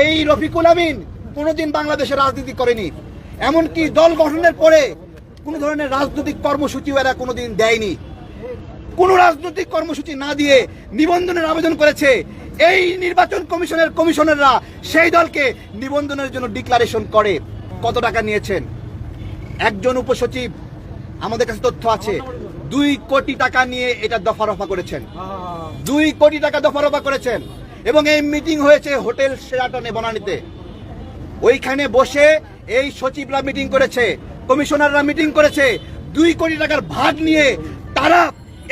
এই রফিকুল আমিন কোনোদিন বাংলাদেশে রাজনীতি করেনি, এমনকি দল গঠনের পরে কোনো ধরনের রাজনৈতিক কর্মসূচিও এরা কোনোদিন দেয়নি। কোন রাজনৈতিক কর্মসূচি না দিয়ে নিবন্ধনের আবেদন করেছে। এই নির্বাচন কমিশনের কমিশনাররা সেই দলকে নিবন্ধনের জন্য ডিক্লারেশন করে। কত টাকা নিয়েছেন? একজন উপসচিব, আমাদের কাছে তথ্য আছে, 2 কোটি টাকা নিয়ে এটা দফারফা করেছেন। 2 কোটি টাকা দফারফা করেছেন। এবং এই মিটিং হয়েছে হোটেল শেরাটনে বনানীতে। ওইখানে বসে এই সচিবরা মিটিং করেছে, কমিশনাররা মিটিং করেছে। 2 কোটি টাকার ভাগ নিয়ে তারা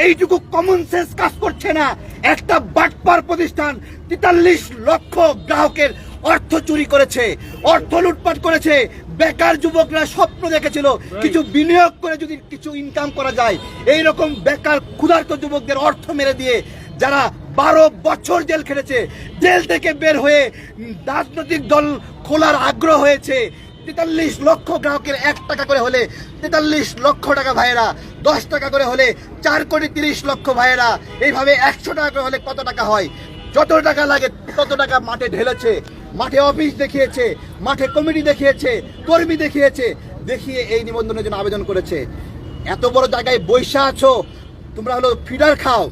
এইটুকু কমন সেন্স কাজ করছে না। একটা বাটপার প্রতিষ্ঠান 43 লক্ষ গ্রাহকের অর্থ চুরি করেছে, অর্থ লুটপাট করেছে। বেকার যুবকরা স্বপ্ন দেখেছিল কিছু বিনিয়োগ করে যদি কিছু ইনকাম করা যায়। এইরকম বেকার ক্ষুধার্ত যুবকদের অর্থ মেরে দিয়ে যারা 12 বছর জেল খেটেছে, জেল থেকে বের হয়ে রাজনৈতিক দল খোলার আগ্রহ হয়েছে। 43 লক্ষ গ্রাহকের 1 টাকা করে হলে 43 লক্ষ টাকা ভাইয়েরা, 10 টাকা করে হলে 4 কোটি 30 লক্ষ ভাইয়েরা, এইভাবে 100 টাকা করে হলে কত টাকা হয়? যত টাকা লাগে তত টাকা মাঠে ঢেলেছে, মাঠে অফিস দেখিয়েছে, মাঠে কমিটি দেখিয়েছে, কর্মী দেখিয়েছে, দেখিয়ে এই নিবন্ধনের জন্য আবেদন করেছে। এত বড় জায়গায় বৈশা আছো তোমরা, হলো ফিডার খাও,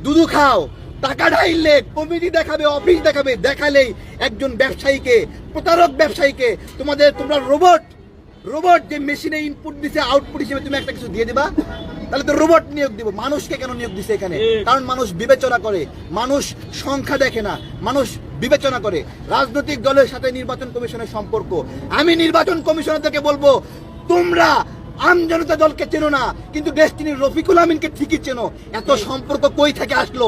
দুধু খাও, টাকা ঢাইলে কমিটি দেখাবে, অফিস দেখাবে, দেখালেই একজন ব্যবসায়ীকে, প্রতারক ব্যবসায়ীকে তোমরা রোবট যে মেশিনে ইনপুট দিছে আউটপুট হিসেবে তুমি একটা কিছু দিয়ে দিবা, তাহলে তো রোবট নিয়োগ দিব। মানুষকে কেন নিয়োগ দিছে এখানে? কারণ মানুষ বিবেচনা করে, মানুষ সংখ্যা দেখে না, মানুষ বিবেচনা করে। রাজনৈতিক দলের সাথে নির্বাচন কমিশনের সম্পর্ক, আমি নির্বাচন কমিশনারদেরকে বলবো, তোমরা আমজনতা দলকে চেনো না, কিন্তু ডেস্টিনির রফিকুল আমিনকে ঠিকই চেনো। এত সম্পর্ক কই থেকে আসলো?